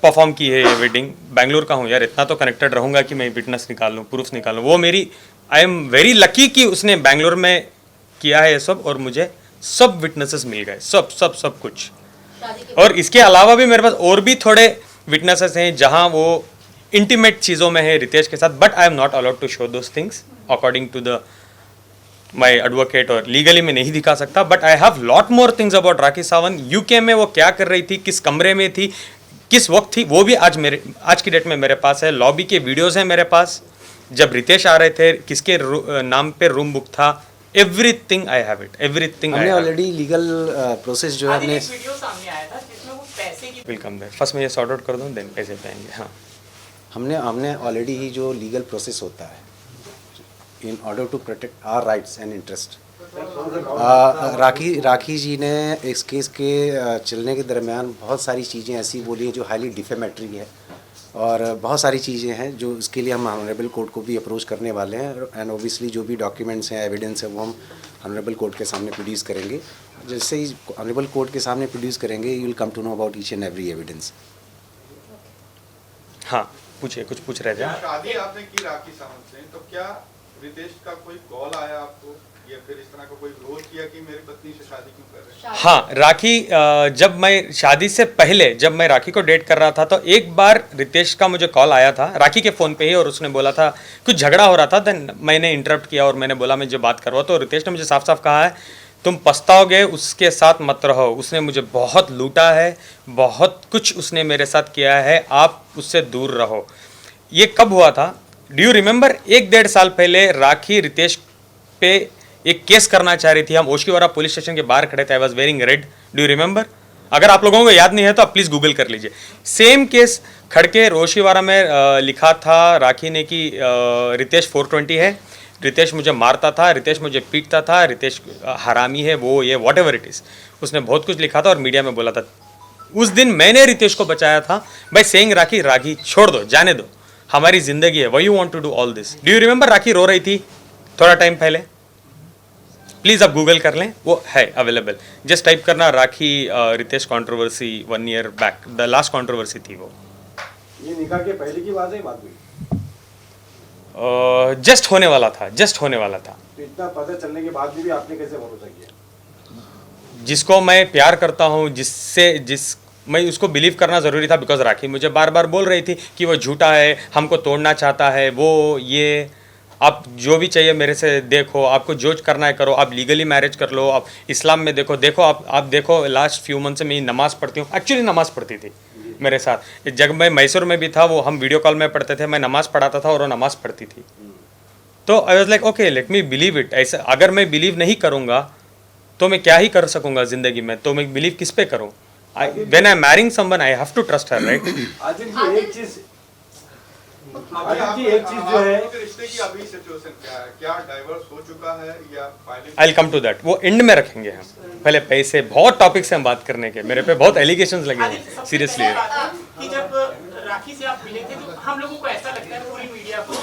Perform की है ये वेडिंग, बैंगलोर का हूँ यार, इतना तो कनेक्टेड रहूँगा कि मैं विटनेस निकाल लूँ, प्रूफ निकाल लूँ। वो मेरी, आई एम वेरी लकी कि उसने बैंगलोर में किया है ये सब, और मुझे सब विटनेसेस मिल गए, सब सब सब कुछ। और इसके अलावा भी मेरे पास और भी थोड़े विटनेसेस हैं जहाँ वो इंटीमेट चीज़ों में है रितेश के साथ, but I am not allowed to show those things according to the my advocate, और लीगली मैं नहीं दिखा सकता। But I have lot more things about Rakhi Sawant. UK में वो क्या कर रही थी, किस कमरे में थी, किस वक्त थी, वो भी आज की डेट में मेरे पास है। लॉबी के वीडियोस हैं मेरे पास, जब रितेश आ रहे थे, किसके नाम पे रूम बुक था, everything I have it, everything. हमने ऑलरेडी लीगल प्रोसेस जो है हमने वीडियो सामने आया था जिसमें वो पैसे की वेलकम देयर, फर्स्ट मैं ये सॉर्ट आउट कर दूँ, देन पैसे पे आएंगे। हाँ, हमने ऑलरेडी ही जो लीगल प्रोसेस होता है in order to protect our rights and interest, Rakhi ji ने इस केस के चलने के दरमियान बहुत सारी चीज़ें ऐसी बोली हैं जो हाईली डिफेमेटरी है, और बहुत सारी चीज़ें हैं जो इसके लिए हम ऑनरेबल कोर्ट को भी अप्रोच करने वाले हैं। एंड ओबियसली जो भी डॉक्यूमेंट्स हैं, एविडेंस है, वो हम ऑनरेबल कोर्ट के सामने प्रोड्यूस करेंगे। जैसे ही ऑनरेबल कोर्ट के सामने प्रोड्यूस करेंगे, you will come to know about each and every evidence. हाँ पूछिए, कुछ पूछ रहे थे। शादी आपने की राखी सावंत से, तो क्या रितेश का कोई कॉल आया आपको, या फिर इस तरह का कोई विरोध किया कि मेरी पत्नी से शादी क्यों कर रहे हैं? हाँ, राखी जब मैं शादी से पहले, जब मैं राखी को डेट कर रहा था, तो एक बार रितेश का मुझे कॉल आया था राखी के फ़ोन पे ही, और उसने बोला था कुछ झगड़ा हो रहा था। देन मैंने इंटरप्ट किया और मैंने बोला मैं जो बात कर रहा हूँ, तो रितेश ने मुझे साफ साफ कहा है तुम पछताओगे, उसके साथ मत रहो, उसने मुझे बहुत लूटा है, बहुत कुछ उसने मेरे साथ किया है, आप उससे दूर रहो। ये कब हुआ था, डू यू रिमेंबर? 1-1.5 साल पहले राखी रितेश पे एक केस करना चाह रही थी। हम ओशिवारा पुलिस स्टेशन के बाहर खड़े थे, I was wearing red, do you remember? अगर आप लोगों को याद नहीं है तो आप प्लीज़ गूगल कर लीजिए। सेम केस खड़के ओशिवारा में लिखा था राखी ने कि रितेश 420 है, रितेश मुझे मारता था, रितेश मुझे पीटता था, रितेश हरामी है, वो ये वॉट एवर इट इज़, उसने बहुत कुछ लिखा था और मीडिया में बोला था। उस दिन मैंने रितेश को बचाया था बाय सेइंग राखी छोड़ दो, जाने दो, हमारी जिंदगी है, why you want to do all this. Do you remember? Rakhi रो रही थी थोड़ा टाइम पहले, प्लीज़ आप गूगल कर लें, वो है अवेलेबल। जस्ट टाइप करना Rakhi Ritesh controversy 1 year back, the last controversy थी वो। ये निकाह के पहले की बात है, बात हुई जस्ट होने वाला था, जस्ट होने वाला था। तो इतना पता चलने के बाद भी आपने कैसे भरोसा किया? जिसको मैं प्यार करता हूँ, मैं उसको बिलीव करना ज़रूरी था, बिकॉज राखी मुझे बार बार बोल रही थी कि वो झूठा है, हमको तोड़ना चाहता है, वो ये, आप जो भी चाहिए मेरे से देखो, आपको जो करना है करो, आप लीगली मैरिज कर लो, आप इस्लाम में देखो आप देखो, लास्ट फ्यू मंथ से मैं नमाज़ पढ़ती हूँ, एक्चुअली नमाज़ पढ़ती थी मेरे साथ। जब मैं मैसूर में भी था, वो हम वीडियो कॉल में पढ़ते थे, मैं नमाज़ पढ़ाता था और वो नमाज़ पढ़ती थी। तो I was like okay, let me believe it. ऐसा अगर मैं बिलीव नहीं करूँगा तो मैं क्या ही कर सकूँगा ज़िंदगी में, तो मैं बिलीव किस पे करूँ? When I'm marrying someone, I have to trust her, right? Adil जी एक चीज जो है, रिश्ते की अभी सिचुएशन क्या है? क्या डाइवोर्स हो चुका है या filing? I'll come to that. वो एंड में रखेंगे हम, पहले पैसे, बहुत टॉपिक्स हैं हम बात करने के, मेरे पे बहुत एलिगेशंस लगे हैं सीरियसली। कि जब राखी से आप मिले थे तो हम लोगों को ऐसा लगता है, पूरी मीडिया को,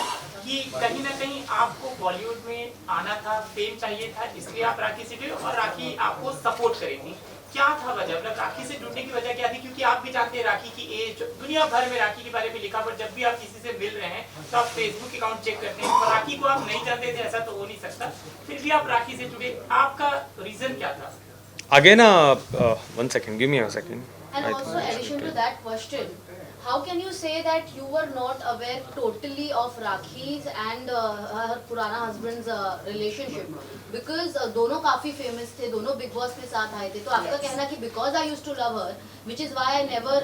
कि कहीं ना कहीं आपको बॉलीवुड में आना था, फेम चाहिए था, इसलिए आप राखी से जुड़े और राखी आपको सपोर्ट करी थी। क्या था वजह, मतलब राखी से जुड़ने की वजह क्या थी? क्योंकि आप भी जानते हैं राखी की एज, दुनिया भर में राखी के बारे में लिखा, पर जब भी आप किसी से मिल रहे हैं तो आप फेसबुक अकाउंट चेक करते हैं, पर राखी को आप नहीं जानते थे, ऐसा तो हो नहीं सकता, फिर भी आप राखी से जुड़े, आपका रीजन क्या था? Again, 1 second, give me a second. And also, addition to that question, how can you say that you were not aware totally of Rakhi's and her पुराना husband's relationship? Because दोनों काफी famous थे, दोनों Big Boss में साथ आए थे, तो आपका कहना कि because I used to love her, which is why I never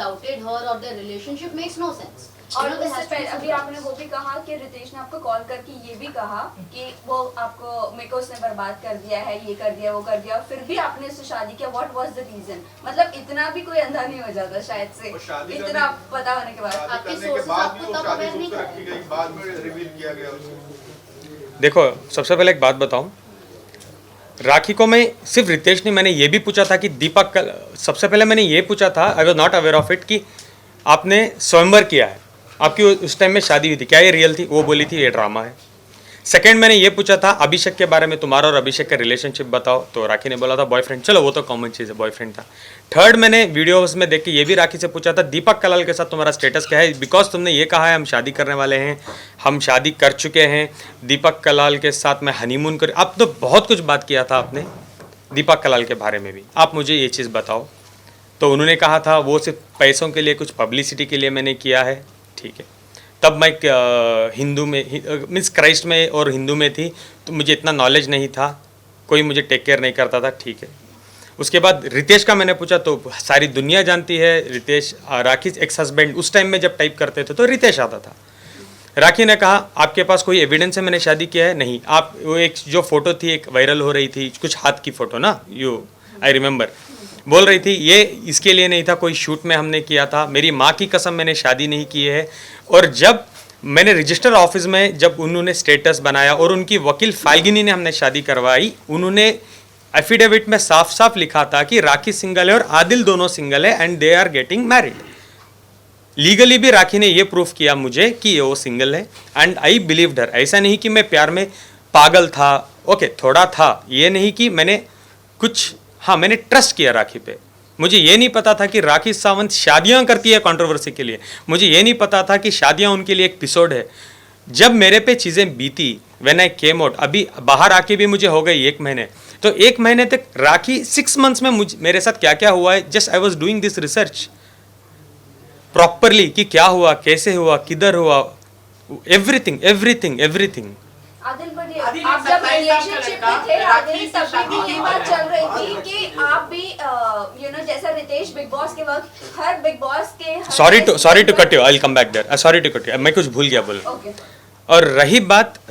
doubted her or their relationship makes no sense. और उससे पहले अभी आपने वो भी कहा कि रितेश ने आपको कॉल करके ये भी कहा कि वो आपको, मेरे को उसने बर्बाद कर दिया है, ये कर दिया, वो कर दिया, फिर भी आपने उससे शादी किया। What was the reason? मतलब इतना भी कोई अंधा नहीं हो जाता शायद से, इतना पता होने के बाद। आपके sources आपको तब aware नहीं थे? बाद में रिवील किया गया उसको। देखो, सबसे पहले एक बात बताऊं, राखी को मैं सिर्फ रितेश नहीं, मैंने ये भी पूछा था कि दीपक, सबसे पहले मैंने ये पूछा था, I was not aware of it, कि आपने स्वयंवर किया है, आपकी उस टाइम में शादी हुई थी, क्या ये रियल थी? वो बोली थी ये ड्रामा है। सेकंड मैंने ये पूछा था अभिषेक के बारे में, तुम्हारा और अभिषेक का रिलेशनशिप बताओ, तो राखी ने बोला था बॉयफ्रेंड, चलो वो तो कॉमन चीज़ है, बॉयफ्रेंड था। थर्ड मैंने वीडियोस में देख के ये भी राखी से पूछा था दीपक कलाल के साथ तुम्हारा स्टेटस क्या है, बिकॉज तुमने ये कहा है हम शादी करने वाले हैं, हम शादी कर चुके हैं, दीपक कलाल के साथ मैं हनीमून कर, अब तो बहुत कुछ बात किया था आपने दीपक कलाल के बारे में भी, आप मुझे ये चीज़ बताओ। तो उन्होंने कहा था वो सिर्फ पैसों के लिए, कुछ पब्लिसिटी के लिए मैंने किया है, ठीक है। तब मैं हिंदू में मीन्स क्राइस्ट में और हिंदू में थी, तो मुझे इतना नॉलेज नहीं था, कोई मुझे टेक केयर नहीं करता था, ठीक है। उसके बाद रितेश का मैंने पूछा तो सारी दुनिया जानती है रितेश, राखी एक्स हस्बैंड, उस टाइम में जब टाइप करते थे तो रितेश आता था। राखी ने कहा आपके पास कोई एविडेंस है मैंने शादी किया है? नहीं। आप वो एक जो फोटो थी एक वायरल हो रही थी, कुछ हाथ की फोटो ना, यू आई रिमेंबर, बोल रही थी ये इसके लिए नहीं था, कोई शूट में हमने किया था, मेरी माँ की कसम मैंने शादी नहीं की है। और जब मैंने रजिस्टर ऑफिस में जब उन्होंने स्टेटस बनाया और उनकी वकील फाल्गिनी ने हमने शादी करवाई, उन्होंने एफिडेविट में साफ साफ लिखा था कि राखी सिंगल है और आदिल दोनों सिंगल है and they are getting married. Legally भी राखी ने ये प्रूफ किया मुझे कि ये वो सिंगल है एंड आई बिलीव्ड हर। ऐसा नहीं कि मैं प्यार में पागल था, ओके थोड़ा था, ये नहीं कि मैंने कुछ, हाँ मैंने ट्रस्ट किया राखी पे। मुझे ये नहीं पता था कि राखी सावंत शादियां करती है कंट्रोवर्सी के लिए, मुझे ये नहीं पता था कि शादियां उनके लिए एक एपिसोड है। जब मेरे पे चीज़ें बीती, व्हेन आई केम आउट, अभी बाहर आके भी मुझे हो गई 1 महीने, तो 1 महीने तक राखी 6 मंथ्स में मेरे साथ क्या क्या हुआ है, just I was doing this research properly कि क्या हुआ, कैसे हुआ, किधर हुआ, एवरीथिंग एवरीथिंग एवरीथिंग। आदिल बढ़िया, आदिल आप एक जब 27 साल का रिलेशनशिप लड़का, में थे राखी आदिल, से तब शादी भी ये की बात है। चल रही थी कि आप भी यू नो जैसा रितेश बिग बॉस के वक्त हर बिग बॉस के sorry to cut you, I will come back there, sorry to cut you, मैं कुछ भूल गया बोल। ओके। और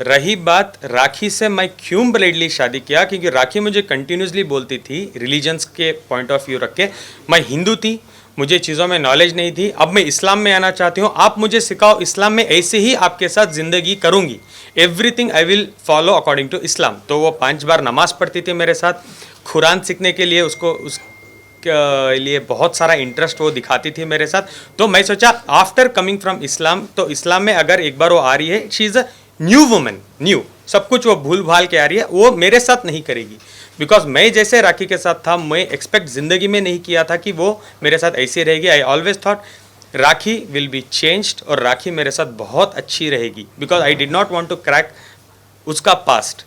रही बात राखी से मैं क्यों ब्लेडली शादी किया, क्योंकि राखी मुझे कंटिन्यूसली बोलती थी रिलीजन्स के पॉइंट ऑफ व्यू रख के, मैं हिंदू थी, मुझे चीज़ों में नॉलेज नहीं थी, अब मैं इस्लाम में आना चाहती हूँ, आप मुझे सिखाओ इस्लाम में, ऐसे ही आपके साथ ज़िंदगी करूँगी, everything I will follow according to Islam. तो वो 5 बार नमाज़ पढ़ती थी मेरे साथ, कुरान सीखने के लिए उसको के लिए बहुत सारा इंटरेस्ट वो दिखाती थी मेरे साथ। तो मैं सोचा आफ्टर कमिंग फ्रॉम इस्लाम, तो इस्लाम में अगर एक बार वो आ रही है, she is a new woman, new सब कुछ वो भूल भाल के आ रही है, वो मेरे साथ नहीं करेगी। बिकॉज मैं जैसे राखी के साथ था, मैं एक्सपेक्ट ज़िंदगी में नहीं किया था कि वो मेरे साथ ऐसी रहेगी। I always thought Rakhi will be changed और राखी मेरे साथ बहुत अच्छी रहेगी, because I did not want to crack उसका पास्ट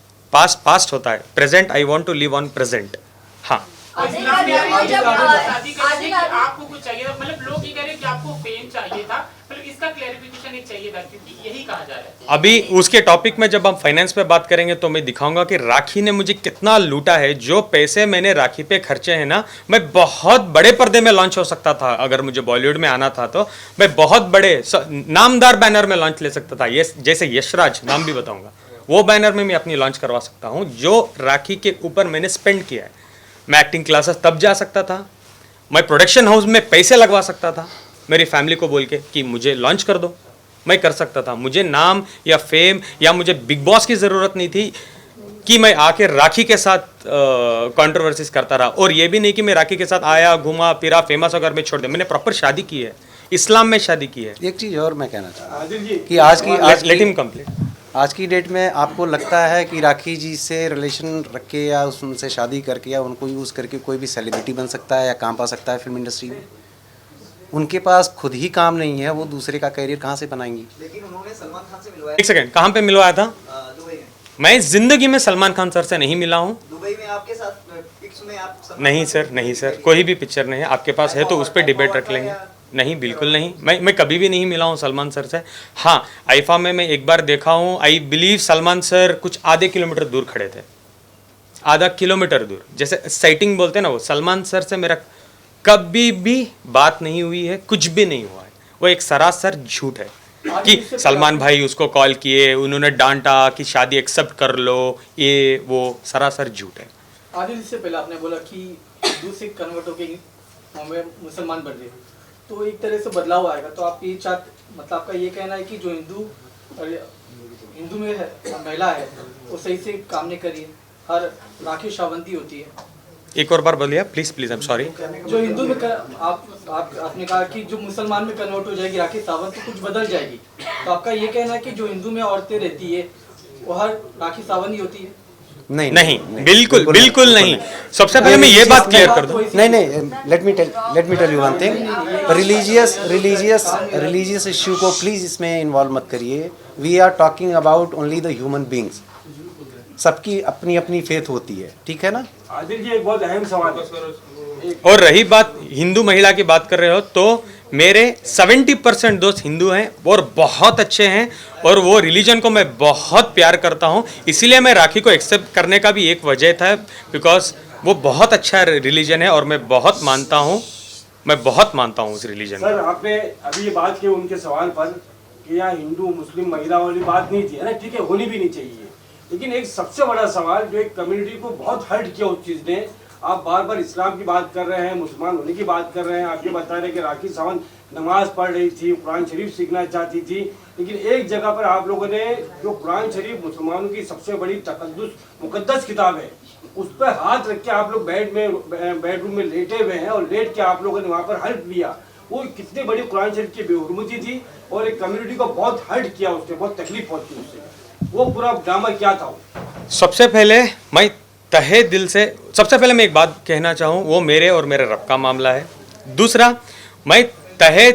होता है, present I want to live on present. हाँ आदिल इस्लाम में आदिल जब शादी करने आदिल की आपको कुछ चाहिए था, मतलब लोग ये कह रहे हैं कि आपको फेम चाहिए था, मतलब इसका क्लैरिफिकेशन एक चाहिए था, क्योंकि यही कहा जा रहा है। अभी उसके टॉपिक में जब हम फाइनेंस पे बात करेंगे तो मैं दिखाऊंगा कि राखी ने मुझे कितना लूटा है। जो पैसे मैंने राखी पे खर्चे हैं ना, मैं बहुत बड़े पर्दे में लॉन्च हो सकता था, अगर मुझे बॉलीवुड में आना था तो मैं बहुत बड़े नामदार बैनर में लॉन्च ले सकता था, ये जैसे यशराज, नाम भी बताऊंगा, वो बैनर में मैं अपनी लॉन्च करवा सकता हूँ। जो राखी के ऊपर मैंने स्पेंड किया है, मैं एक्टिंग क्लासेस तब जा सकता था, मैं प्रोडक्शन हाउस में पैसे लगवा सकता था, मेरी फैमिली को बोल के कि मुझे लॉन्च कर दो, मैं कर सकता था। मुझे नाम या फेम या मुझे बिग बॉस की ज़रूरत नहीं थी कि मैं आके राखी के साथ कंट्रोवर्सीज करता रहा। और ये भी नहीं कि मैं राखी के साथ आया, घूमा फिरा, फेमस होकर मैं छोड़ दिया। मैंने प्रॉपर शादी की है, इस्लाम में शादी की है। एक चीज़ और मैं कहना चाहता हूँ आदिल जी कि लेट हिम कंप्लीट। आज की डेट में आपको लगता है कि राखी जी से रिलेशन रख के या उनसे शादी करके या उनको यूज़ करके कोई भी सेलिब्रिटी बन सकता है या काम पा सकता है फिल्म इंडस्ट्री में? उनके पास खुद ही काम नहीं है, वो दूसरे का करियर कहाँ से बनाएंगी? लेकिन उन्होंने सलमान खान से मिलवाया एक सेकंड, कहाँ पे मिलवाया था? दुबई में। मैं जिंदगी में सलमान खान सर से नहीं मिला हूँ। दुबई में आपके साथ पिक्स में आप सलमान नहीं खान सर, से नहीं सर, कोई भी पिक्चर नहीं है। आपके पास है तो उस पर डिबेट रख लेंगे। नहीं, बिल्कुल नहीं, मैं कभी भी नहीं मिला हूँ सलमान सर से। हाँ, आईफा में मैं एक बार देखा हूँ, आई बिलीव सलमान सर कुछ आधे किलोमीटर दूर खड़े थे, आधा किलोमीटर दूर, जैसे साइटिंग बोलते हैं ना, वो सलमान सर से मेरा कभी भी बात नहीं हुई है, कुछ भी नहीं हुआ है। वो एक सरासर झूठ है कि सलमान भाई उसको कॉल किए, उन्होंने डांटा कि शादी एक्सेप्ट कर लो, ये वो सरासर झूठ है। आदिल, इससे पहले आपने बोला कि हिंदू से कन्वर्ट होकर मुसलमान बन रहे, तो एक तरह से बदलाव आएगा। तो आप ये मतलब आपका ये कहना है कि जो हिंदू में है महिला है वो सही से काम नहीं करी है, हर राखी शावंती होती है। एक और बार बोलिए प्लीज, आई एम सॉरी। जो हिंदू में आपने कहा कि जो मुसलमान में कन्वर्ट हो जाएगी राखी सावंत, तो कुछ बदल जाएगी। तो आपका ये कहना है कि जो हिंदू में औरतें रहती है वो हर राखी सावन ही होती है। नहीं, बिल्कुल नहीं। सबसे पहले मैं ये बात क्लियर कर दूं। नहीं, let me tell you one thing. Religious issue को प्लीज इसमें इन्वॉल्व मत करिए। We are talking about only the human beings. सबकी अपनी अपनी फेथ होती है, ठीक है ना। आदिल जी एक बहुत अहम सवाल है। और रही बात हिंदू महिला की बात कर रहे हो, तो मेरे 70% दोस्त हिंदू हैं और बहुत अच्छे हैं, और वो रिलीजन को मैं बहुत प्यार करता हूँ। इसीलिए मैं राखी को एक्सेप्ट करने का भी एक वजह था, बिकॉज वो बहुत अच्छा रिलीजन है और मैं बहुत मानता हूँ उस रिलीजन को। सर आपने अभी ये बात की उनके सवाल पर कि यहाँ हिंदू मुस्लिम महिला वाली बात नहीं थी, है ना, ठीक है, होनी भी नहीं चाहिए। लेकिन एक सबसे बड़ा सवाल जो एक कम्युनिटी को बहुत हर्ट किया उस चीज़ ने, आप बार बार इस्लाम की बात कर रहे हैं, मुसलमान होने की बात कर रहे हैं, आप ये बता रहे हैं कि राखी सावंत नमाज पढ़ रही थी, कुरान शरीफ सीखना चाहती थी, लेकिन एक जगह पर आप लोगों ने जो कुरान शरीफ मुसलमानों की सबसे बड़ी मुकद्दस किताब है, उस पर हाथ रख के आप लोग बेडरूम में लेटे हुए हैं, और लेट के आप लोगों ने वहाँ पर हेल्प लिया। वो कितनी बड़ी कुरान शरीफ की बेहुरमती थी, और एक कम्युनिटी को बहुत हर्ट किया उससे, बहुत तकलीफ पहुंची उससे। वो पूरा ड्रामा क्या था? सबसे पहले मैं एक बात कहना चाहूँ, वो मेरे और मेरे रब का मामला है। दूसरा, मैं तहे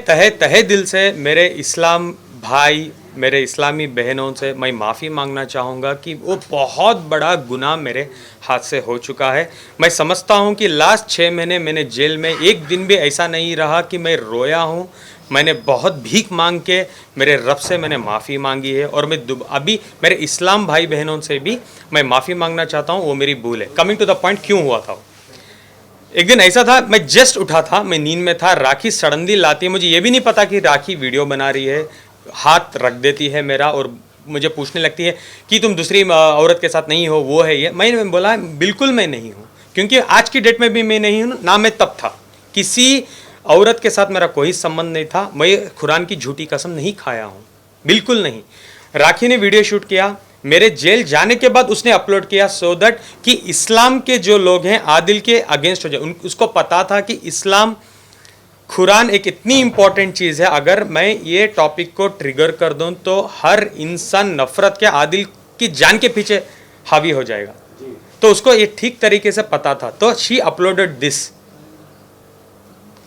दिल से मेरे इस्लाम भाई, मेरे इस्लामी बहनों से मैं माफ़ी मांगना चाहूँगा कि वो बहुत बड़ा गुनाह मेरे हाथ से हो चुका है। मैं समझता हूँ कि लास्ट 6 महीने मैंने जेल में एक दिन भी ऐसा नहीं रहा कि मैं रोया हूँ। मैंने बहुत भीख मांग के मेरे रब से मैंने माफ़ी मांगी है, और मैं अभी मेरे इस्लाम भाई बहनों से भी मैं माफ़ी मांगना चाहता हूँ। वो मेरी भूल है। कमिंग टू द पॉइंट, क्यों हुआ था? एक दिन ऐसा था, मैं जस्ट उठा था, मैं नींद में था, राखी सडनली लाती है, मुझे ये भी नहीं पता कि राखी वीडियो बना रही है, हाथ रख देती है मेरा और मुझे पूछने लगती है कि तुम दूसरी औरत के साथ नहीं हो, वो है ये। मैंने बोला बिल्कुल मैं नहीं हूँ, क्योंकि आज की डेट में भी मैं नहीं हूँ, ना मैं तब था। किसी औरत के साथ मेरा कोई संबंध नहीं था। मैं कुरान की झूठी कसम नहीं खाया हूँ, बिल्कुल नहीं। राखी ने वीडियो शूट किया, मेरे जेल जाने के बाद उसने अपलोड किया, सो दैट कि इस्लाम के जो लोग हैं आदिल के अगेंस्ट हो जाए। उसको पता था कि इस्लाम, कुरान एक इतनी इंपॉर्टेंट चीज़ है, अगर मैं ये टॉपिक को ट्रिगर कर दूं तो हर इंसान नफरत के आदिल की जान के पीछे हावी हो जाएगा। तो उसको ये ठीक तरीके से पता था, तो शी अपलोडेड दिस।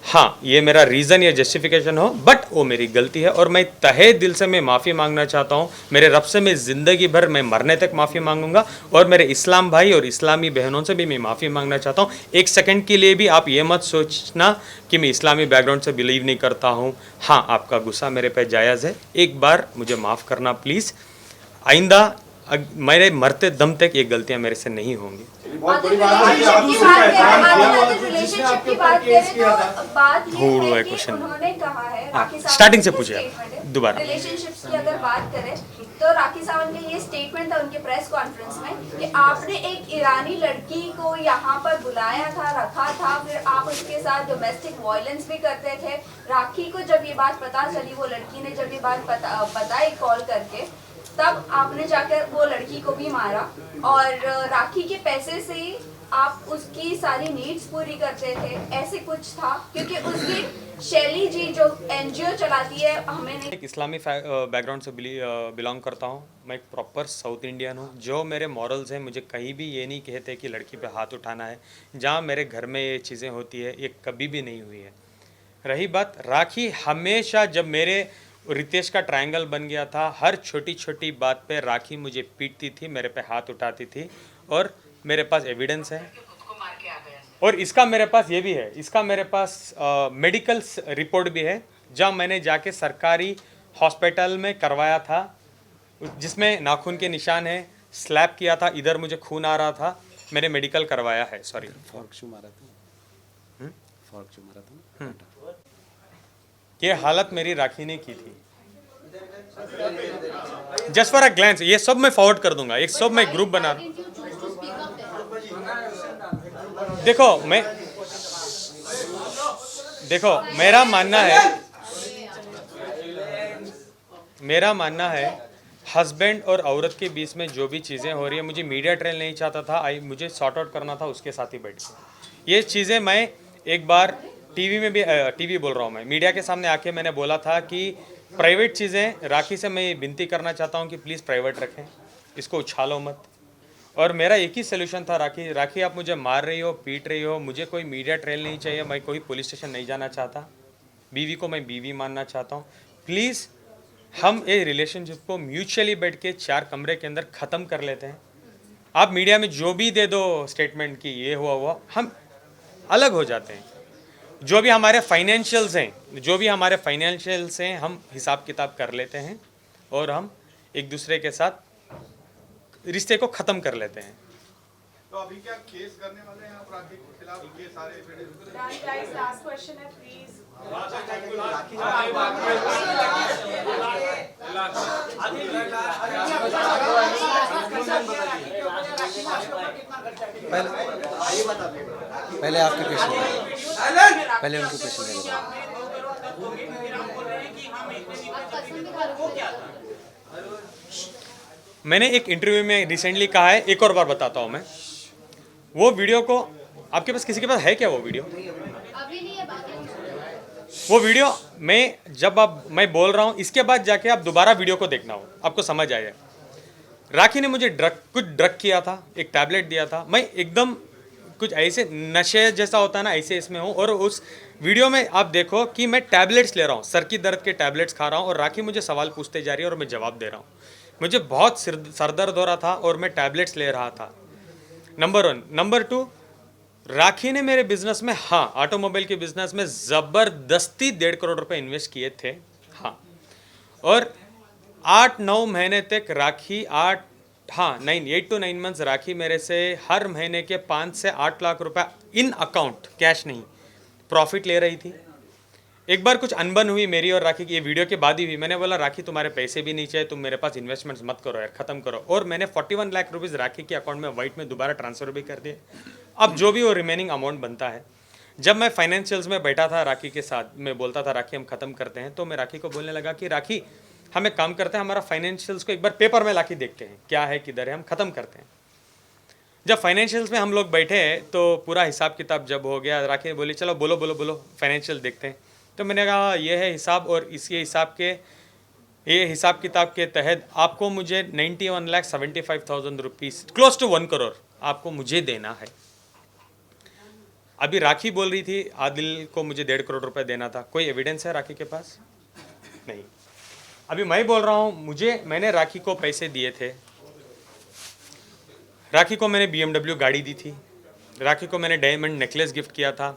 हाँ, ये मेरा रीज़न या जस्टिफिकेशन हो, बट वो मेरी गलती है, और मैं तहे दिल से मैं माफ़ी मांगना चाहता हूँ। मेरे रब से मैं ज़िंदगी भर, मैं मरने तक माफ़ी मांगूंगा, और मेरे इस्लाम भाई और इस्लामी बहनों से भी मैं माफ़ी मांगना चाहता हूँ। एक सेकंड के लिए भी आप ये मत सोचना कि मैं इस्लामी बैकग्राउंड से बिलीव नहीं करता हूँ। हाँ, आपका गुस्सा मेरे पे जायज़ है, एक बार मुझे माफ़ करना प्लीज़। आइंदा मेरे मरते दम तक ये गलतियाँ मेरे से नहीं होंगी। बहुत बड़ी बात है कि आप रिलेशनशिप की बात करें तो बात ये ढूंढो है है कि क्वेश्चन। उन्होंने कहा है, हाँ, राखी सावंत स्टार्टिंग से का पूछिए आप, statement है। दोबारा। रिलेशनशिप्स की अगर बात करें तो राखी सावंत का ये स्टेटमेंट था उनके प्रेस कॉन्फ्रेंस में कि आपने एक ईरानी लड़की को यहाँ पर बुलाया था, रखा था, फिर आप उसके साथ डोमेस्टिक वायलेंस भी करते थे। राखी को जब ये बात पता चली, वो लड़की ने जब ये बात बताई कॉल करके, तब आपने जाकर वो लड़की को भी मारा, और राखी के पैसे से आप उसकी सारी नीड्स पूरी करते थे, ऐसे कुछ था। क्योंकि उसकी शैली जी जो एनजीओ चलाती है, हमें नहीं। एक इस्लामी बैकग्राउंड से बिलोंग करता हूँ। मैं एक प्रॉपर साउथ इंडियन हूँ। जो मेरे मॉरल्स हैं, मुझे कहीं भी ये नहीं कहते कि लड़की पे हाथ उठाना है। जहाँ मेरे घर में ये चीज़ें होती है, ये कभी भी नहीं हुई है। रही बात राखी, हमेशा जब मेरे रितेश का ट्रायंगल बन गया था, हर छोटी छोटी बात पे राखी मुझे पीटती थी, मेरे पे हाथ उठाती थी, और मेरे पास एविडेंस है। और इसका मेरे पास ये भी है, इसका मेरे पास मेडिकल रिपोर्ट भी है, जब मैंने जाके सरकारी हॉस्पिटल में करवाया था, जिसमें नाखून के निशान है, स्लैब किया था, इधर मुझे खून आ रहा था, मैंने मेडिकल करवाया है। सॉरी, फॉर्क शू मारा था। ये हालत मेरी राखी ने की थी। जस्ट फॉर अ ग्लैंस, ये सब मैं फॉरवर्ड कर दूंगा, एक सब मैं ग्रुप बना। देखो मेरा मानना है हस्बैंड और औरत के बीच में जो भी चीज़ें हो रही है, मुझे मीडिया ट्रेल नहीं चाहता था, मुझे सॉर्ट आउट करना था उसके साथ ही बैठ के। ये चीज़ें मैं एक बार टीवी में भी, टीवी बोल रहा हूँ मैं, मीडिया के सामने आके मैंने बोला था कि प्राइवेट चीज़ें राखी से मैं विनती करना चाहता हूँ कि प्लीज़ प्राइवेट रखें। इसको उछालो मत। और मेरा एक ही सोल्यूशन था, राखी राखी आप मुझे मार रही हो, पीट रही हो, मुझे कोई मीडिया ट्रेल नहीं चाहिए, मैं कोई पुलिस स्टेशन नहीं जाना चाहता, बीवी को मैं बीवी मानना चाहता हूँ। प्लीज़ हम ये रिलेशनशिप को म्यूचुअली बैठ के 4 कमरे के अंदर ख़त्म कर लेते हैं। आप मीडिया में जो भी दे दो स्टेटमेंट की ये हुआ, हम अलग हो जाते हैं। जो भी हमारे फाइनेंशियल्स हैं हम हिसाब किताब कर लेते हैं और हम एक दूसरे के साथ रिश्ते को ख़त्म कर लेते हैं। तो अभी क्या केस करने वाले हैं आप राखी के खिलाफ? ये सारे एविडेंस गाइस लास्ट क्वेश्चन है प्लीज। पहले आपके क्वेश्चन, पहले उनके क्वेश्चन ले लो। मैंने एक इंटरव्यू में रिसेंटली कहा है, एक और बार बताता हूँ मैं। वो वीडियो को आपके पास, किसी के पास है क्या वो वीडियो? अभी नहीं है, बाकी वो वीडियो मैं बोल रहा हूँ, इसके बाद जाके आप दोबारा वीडियो को देखना हो, आपको समझ आएगा। राखी ने मुझे कुछ ड्रग किया था, एक टैबलेट दिया था, मैं एकदम कुछ ऐसे नशे जैसा होता है ना, ऐसे इसमें हूँ। और उस वीडियो में आप देखो कि मैं टैबलेट्स ले रहा हूँ, सर की दर्द के टैबलेट्स खा रहा हूँ, और राखी मुझे सवाल पूछते जा रही है और मैं जवाब दे रहा हूँ। मुझे बहुत सर दर्द हो रहा था और मैं टैबलेट्स ले रहा था, नंबर 1। नंबर 2, राखी ने मेरे बिजनेस में, हाँ, ऑटोमोबाइल के बिजनेस में ज़बरदस्ती 1.5 करोड़ रुपए इन्वेस्ट किए थे, हाँ। और 8-9 महीने तक राखी 8 to 9 मंथ्स राखी मेरे से हर महीने के 5 से 8 लाख रुपए इन अकाउंट, कैश नहीं, प्रॉफिट ले रही थी। एक बार कुछ अनबन हुई मेरी और राखी की, ये वीडियो के बाद ही हुई। मैंने बोला राखी तुम्हारे पैसे भी नहीं चाहिए, तुम मेरे पास इन्वेस्टमेंट्स मत करो यार, ख़त्म करो। और मैंने 41 लाख रुपीज़ राखी के अकाउंट में वाइट में दोबारा ट्रांसफ़र भी कर दिए। अब जो भी वो रिमेनिंग अमाउंट बनता है, जब मैं फाइनेंशियल्स में बैठा था राखी के साथ, मैं बोलता था राखी हम ख़त्म करते हैं, तो मैं राखी को बोलने लगा कि राखी हम एक काम करते हैं, हमारा फाइनेंशियल्स को एक बार पेपर में लाके देखते हैं क्या है, किधर है, हम ख़त्म करते हैं। जब फाइनेंशियल्स में हम लोग बैठे तो पूरा हिसाब किताब जब हो गया, राखी बोली चलो बोलो फाइनेंशियल देखते हैं। तो मैंने कहा ये है हिसाब, और ये हिसाब किताब के तहत आपको मुझे 91,75,000 रुपीज़, क्लोज टू 1 करोड़ आपको मुझे देना है। अभी राखी बोल रही थी आदिल को मुझे 1.5 करोड़ रुपए देना था, कोई एविडेंस है राखी के पास? नहीं। अभी मैं बोल रहा हूँ मैंने राखी को पैसे दिए थे, राखी को मैंने BMW गाड़ी दी थी, राखी को मैंने डायमंड नेकलेस गिफ्ट किया था,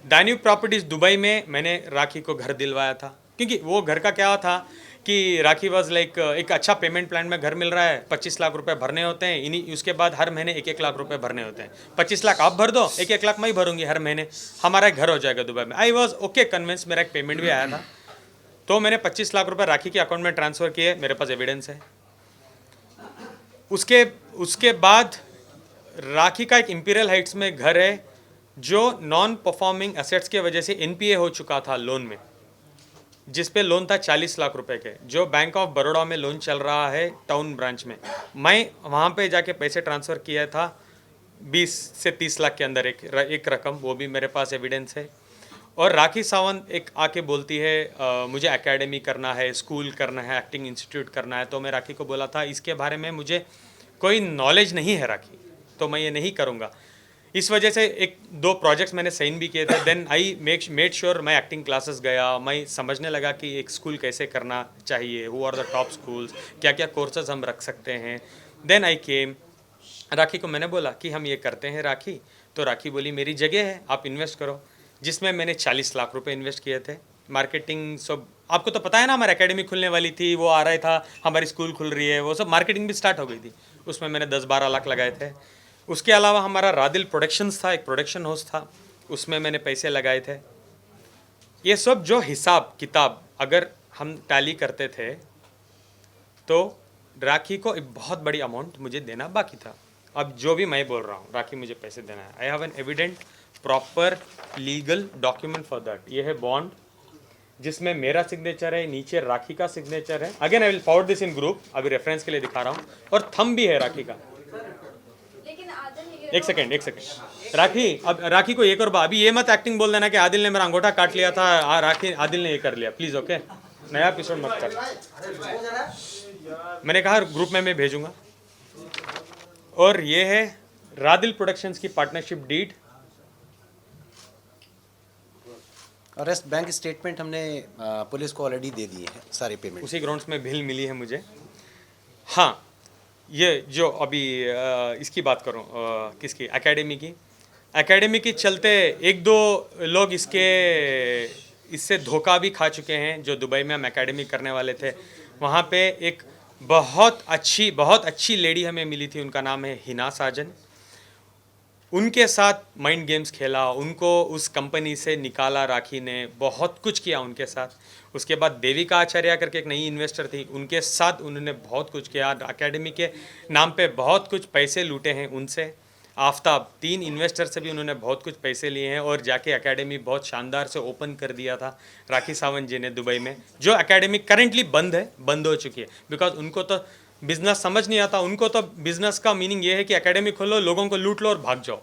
दान्यूब प्रॉपर्टीज़ दुबई में मैंने राखी को घर दिलवाया था। क्योंकि वो घर का क्या था कि राखी वाज लाइक एक अच्छा पेमेंट प्लान में घर मिल रहा है, 25 लाख रुपए भरने होते हैं, उसके बाद हर महीने 1-1 लाख रुपए भरने होते हैं। 25 लाख आप भर दो, 1-1 लाख मैं ही भरूंगी हर महीने, हमारा घर हो जाएगा दुबई में। आई वॉज ओके कन्विंस, मेरा एक पेमेंट भी आया था। तो मैंने 25 लाख रुपए राखी के अकाउंट में ट्रांसफ़र किए, मेरे पास एविडेंस है। उसके बाद राखी का एक इंपीरियल हाइट्स में घर है जो नॉन परफॉर्मिंग एसेट्स के वजह से NPA हो चुका था लोन में, जिस पे लोन था 40 लाख रुपए के, जो बैंक ऑफ बड़ौदा में लोन चल रहा है टाउन ब्रांच में। मैं वहाँ पे जाके पैसे ट्रांसफ़र किया था 20 से 30 लाख के अंदर एक रकम, वो भी मेरे पास एविडेंस है। और राखी सावंत एक आके बोलती है मुझे एकेडमी करना है, स्कूल करना है, एक्टिंग इंस्टीट्यूट करना है। तो मैं राखी को बोला था इसके बारे में मुझे कोई नॉलेज नहीं है राखी, तो मैं ये नहीं करूँगा। इस वजह से 1-2 प्रोजेक्ट्स मैंने साइन भी किए थे। देन आई मेड श्योर मैं एक्टिंग क्लासेस गया, मैं समझने लगा कि एक स्कूल कैसे करना चाहिए, who are the top schools, क्या क्या कोर्सेज हम रख सकते हैं। देन आई केम, राखी को मैंने बोला कि हम ये करते हैं राखी, तो राखी बोली मेरी जगह है, आप इन्वेस्ट करो, जिसमें मैंने 40 लाख रुपए इन्वेस्ट किए थे। मार्केटिंग सब आपको तो पता है ना, हमारी एकेडमी खुलने वाली थी, वो आ रहा था, हमारी स्कूल खुल रही है, वो सब मार्केटिंग भी स्टार्ट हो गई थी, उसमें मैंने 10-12 लाख लगाए थे। उसके अलावा हमारा रादिल प्रोडक्शंस था, एक प्रोडक्शन हाउस था, उसमें मैंने पैसे लगाए थे। ये सब जो हिसाब किताब अगर हम टैली करते थे तो राखी को एक बहुत बड़ी अमाउंट मुझे देना बाकी था। अब जो भी मैं बोल रहा हूँ राखी मुझे पैसे देना है, I have an evident proper legal document for that. ये है बॉन्ड जिसमें मेरा सिग्नेचर है, नीचे राखी का सिग्नेचर है। Again I will forward this in group, अभी रेफरेंस के लिए दिखा रहा हूँ, और थंब भी है राखी का। एक सेकेंड राखी, अब राखी को एक और बात, अभी ये मत एक्टिंग बोल देना कि आदिल ने मेरा अंगूठा काट लिया था, आदिल ने ये कर लिया, प्लीज ओके, नया एपिसोड मत कर। मैंने कहा ग्रुप में मैं भेजूंगा। और ये है रादिल प्रोडक्शंस की पार्टनरशिप डीड। और रेस्ट बैंक स्टेटमेंट हमने पुलिस को ऑलरेडी दे दिए हैं सारे पेमेंट। उसी ग्राउंड्स में बिल मिली है मुझे। हाँ, ये जो अभी इसकी बात करूँ, किसकी, एकेडमी की चलते एक दो लोग इससे धोखा भी खा चुके हैं। जो दुबई में हम एकेडमी करने वाले थे, वहाँ पे एक बहुत अच्छी लेडी हमें मिली थी, उनका नाम है हिना साजन। उनके साथ माइंड गेम्स खेला, उनको उस कंपनी से निकाला, राखी ने बहुत कुछ किया उनके साथ। उसके बाद देविका आचार्य करके एक नई इन्वेस्टर थी, उनके साथ उन्होंने बहुत कुछ किया, एकेडमी के नाम पे बहुत कुछ पैसे लूटे हैं उनसे। आफ्ताब, 3 इन्वेस्टर से भी उन्होंने बहुत कुछ पैसे लिए हैं और जाके एकेडमी बहुत शानदार से ओपन कर दिया था राखी सावंत जी ने दुबई में। जो एकेडमी करेंटली बंद हो चुकी है, बिकॉज उनको तो बिजनेस समझ नहीं आता। उनको तो बिजनेस का मीनिंग ये है कि एकेडमी खोलो, लोगों को लूट लो और भाग जाओ।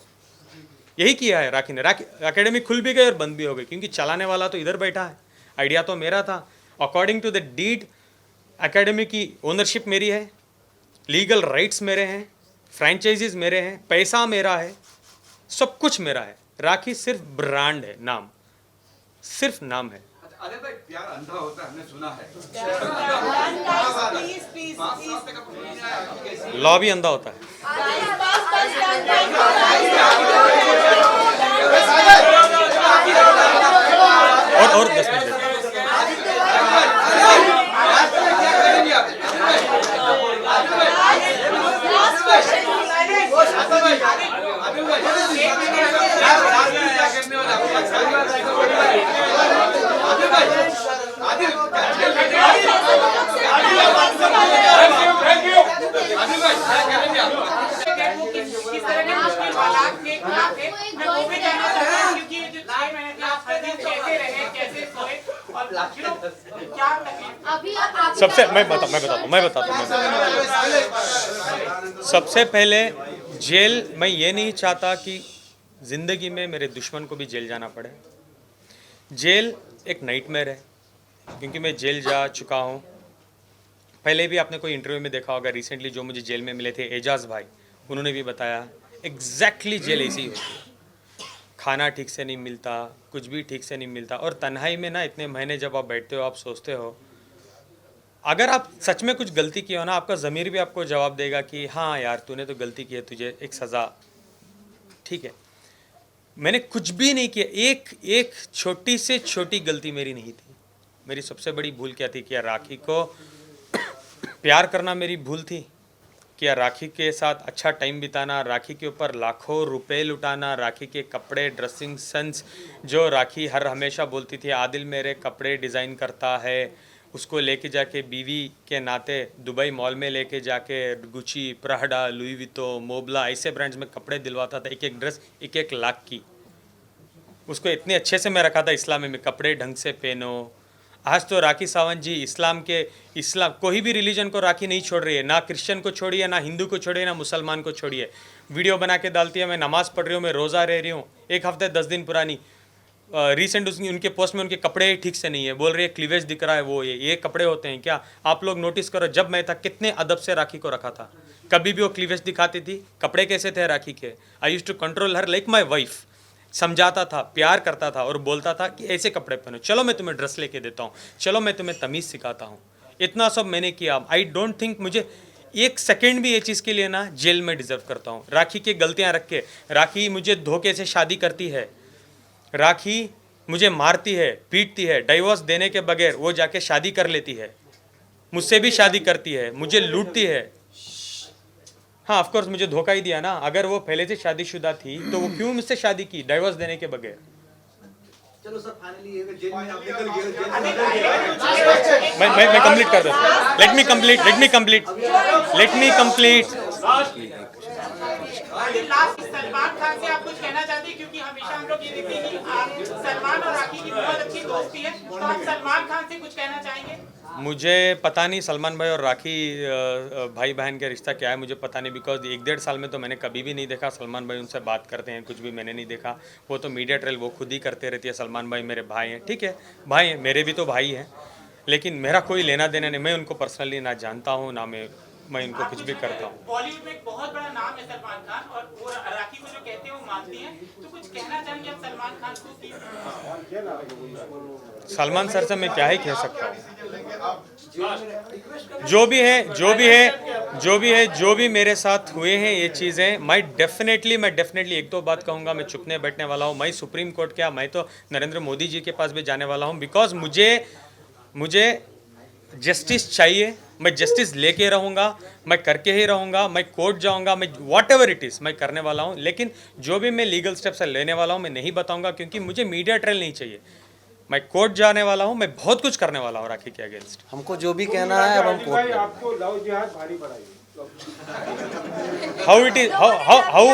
यही किया है राखी ने। एकेडमी खुल भी गई और बंद भी हो गई, क्योंकि चलाने वाला तो इधर बैठा है। आइडिया तो मेरा था। According to the deed academy की ओनरशिप मेरी है, लीगल राइट्स मेरे हैं, फ्रेंचाइजीज मेरे हैं, पैसा मेरा है, सब कुछ मेरा है। राखी सिर्फ ब्रांड है, नाम, सिर्फ नाम है। अरे भाई, प्यार अंधा होता है, हमने सुना है। लॉ भी अंधा होता है। और 10 मिनट किस तरह के मुश्किल हालात में क्या थे, मैं वो भी जानना चाहता हूं, क्योंकि ये जो 6 महीने थे आप हर दिन कैसे रहे, कैसे सोए और क्या तकलीफ। अभी आप सबसे मैं बताता हूँ। सबसे पहले जेल, मैं ये नहीं चाहता कि ज़िंदगी में मेरे दुश्मन को भी जेल जाना पड़े। जेल एक नाइटमेयर है, क्योंकि मैं जेल जा चुका हूँ। पहले भी आपने कोई इंटरव्यू में देखा होगा, रिसेंटली जो मुझे जेल में मिले थे, एजाज भाई, उन्होंने भी बताया एग्जैक्टली जेल ऐसी ही होती है। खाना ठीक से नहीं मिलता, कुछ भी ठीक से नहीं मिलता। और तन्हाई में ना इतने महीने जब आप बैठते हो, आप सोचते हो, अगर आप सच में कुछ गलती की हो ना, आपका ज़मीर भी आपको जवाब देगा कि हाँ यार तूने तो गलती की है, तुझे एक सज़ा, ठीक है। मैंने कुछ भी नहीं किया, एक छोटी से छोटी गलती मेरी नहीं थी। मेरी सबसे बड़ी भूल क्या थी? क्या राखी को प्यार करना मेरी भूल थी? क्या राखी के साथ अच्छा टाइम बिताना, राखी के ऊपर लाखों रुपए लुटाना, राखी के कपड़े, ड्रेसिंग सेंस, जो राखी हर हमेशा बोलती थी आदिल मेरे कपड़े डिज़ाइन करता है, उसको लेके जाके बीवी के नाते दुबई मॉल में लेके जाके गुची, प्राडा, लुई वितो, मोबला ऐसे ब्रांड्स में कपड़े दिलवाता था। एक ड्रेस 1-1 लाख की, उसको इतने अच्छे से मैं रखा था इस्लाम में, कपड़े ढंग से पहनो। आज तो राखी सावंत जी इस्लाम कोई भी रिलीजन को राखी नहीं छोड़ रही है, ना क्रिश्चियन को छोड़िए, ना हिंदू को छोड़िए, ना मुसलमान को छोड़िए। वीडियो बना के डालती है, मैं नमाज़ पढ़ रही हूँ, मैं रोज़ा रह रही हूँ, 1 हफ्ते 10 दिन पुरानी। रिसेंट उनके पोस्ट में उनके कपड़े ठीक से नहीं है, बोल रही है क्लीवेज दिख रहा है, वो ये कपड़े होते हैं क्या? आप लोग नोटिस करो, जब मैं था कितने अदब से राखी को रखा था, कभी भी वो क्लीवेज दिखाती थी। कपड़े कैसे थे राखी के? I use to control her like my wife. समझाता था, प्यार करता था और बोलता था कि ऐसे कपड़े पहनो, चलो मैं तुम्हें ड्रेस लेके देता हूँ, चलो मैं तुम्हें तमीज़ सिखाता हूँ। इतना सब मैंने किया। आई डोंट थिंक मुझे 1 सेकेंड भी ये चीज़ के लिए ना जेल में डिज़र्व करता हूँ। राखी की गलतियाँ रख के, राखी मुझे धोखे से शादी करती है, राखी मुझे मारती है, पीटती है, डाइवोर्स देने के बगैर वो जाके शादी कर लेती है, मुझसे भी शादी करती है, मुझे लूटती है। हाँ ऑफ कोर्स मुझे धोखा ही दिया ना। अगर वो पहले से शादीशुदा थी तो वो क्यों मुझसे शादी की डाइवोर्स देने के बगैर? चलो सर, फाइनली ये जेल में आप निकल गए। मैं कंप्लीट कर देता हूँ। Let me complete. Last Salman Khan से आप कुछ कहना चाहते हैं, क्योंकि हमेशा हम लोग ये देखते हैं कि सलमान और राखी की बहुत अच्छी दोस्ती है, तो आप सलमान खान से कुछ कहना चाहेंगे? मुझे पता नहीं सलमान भाई और राखी भाई बहन का रिश्ता क्या है, मुझे पता नहीं। बिकॉज 1-1.5 साल में तो मैंने कभी भी नहीं देखा सलमान भाई उनसे बात करते हैं, कुछ भी मैंने नहीं देखा। वो तो मीडिया ट्रेल वो खुद ही करते रहती है। सलमान भाई मेरे भाई हैं, ठीक है, भाई हैं, मेरे भी तो भाई हैं, लेकिन मेरा कोई लेना देना नहीं। मैं उनको पर्सनली ना जानता हूँ, ना मैं मैं इनको कुछ भी करता हूँ। बॉलीवुड में एक बहुत बड़ा नाम है सलमान खान, और वो राखी को जो कहते हैं वो मानते हैं, तो कुछ कहना चाहेंगे आप सलमान खान को कि सलमान सर से मैं क्या ही कह सकता हूँ। डिसीजन लेंगे आप? जो भी मेरे साथ हुए हैं ये चीज़ें, मैं डेफिनेटली एक दो बात कहूँगा, मैं चुपने बैठने वाला हूँ। मैं सुप्रीम कोर्ट क्या, मैं तो नरेंद्र मोदी जी के पास भी जाने वाला हूँ, बिकॉज मुझे जस्टिस चाहिए। मैं जस्टिस लेके रहूँगा, मैं करके ही रहूँगा, मैं कोर्ट जाऊँगा, मैं वॉट एवर इट इज़ मैं करने वाला हूँ। लेकिन जो भी मैं लीगल स्टेप्स लेने वाला हूँ मैं नहीं बताऊँगा, क्योंकि मुझे मीडिया ट्रायल नहीं चाहिए। मैं कोर्ट जाने वाला हूँ, मैं बहुत कुछ करने वाला हूँ राखी के अगेंस्ट। हमको जो भी कहना है अब हम कोर्ट में। आपको लव जिहाद भारी पड़ाई हाउ इट इज हाउ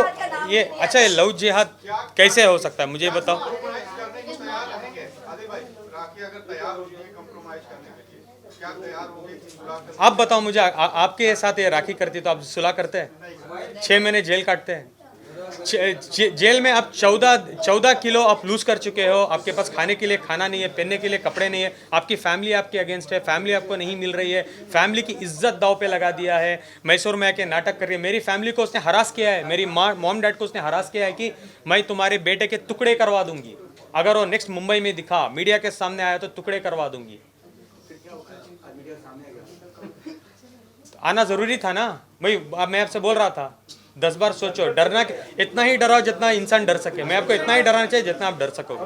ये अच्छा, ये लव जिहाद कैसे हो सकता है मुझे बताओ। कॉम्प्रोमाइज करने को तैयार रहेंगे आदिल भाई? राखी अगर तैयार होगी कॉम्प्रोमाइज करने के लिए, क्या तैयार होगी कि सुलह कर? आप बताओ मुझे, आपके साथ ये राखी करती तो आप सुलह करते हैं? 6 महीने जेल काटते हैं। जेल में आप 14 किलो आप लूज कर चुके हो। आपके पास खाने के लिए खाना नहीं है, पहनने के लिए कपड़े नहीं है, आपकी फैमिली आपके अगेंस्ट है, फैमिली आपको नहीं मिल रही है, फैमिली की इज्जत दाव पे लगा दिया है। मैसूर में आके नाटक कर रही है, मेरी फैमिली को उसने हरास किया है, मेरी मॉम डैड को उसने हरास किया है कि मैं तुम्हारे बेटे के टुकड़े करवा दूंगी, अगर वो नेक्स्ट मुंबई में दिखा, मीडिया के सामने आया तो टुकड़े करवा दूंगी। आना जरूरी था ना, मैं आपसे बोल रहा था 10 बार सोचो। डरना, इतना ही डराओ जितना इंसान डर सके। मैं आपको इतना ही डराना चाहिए जितना आप डर सकोगे।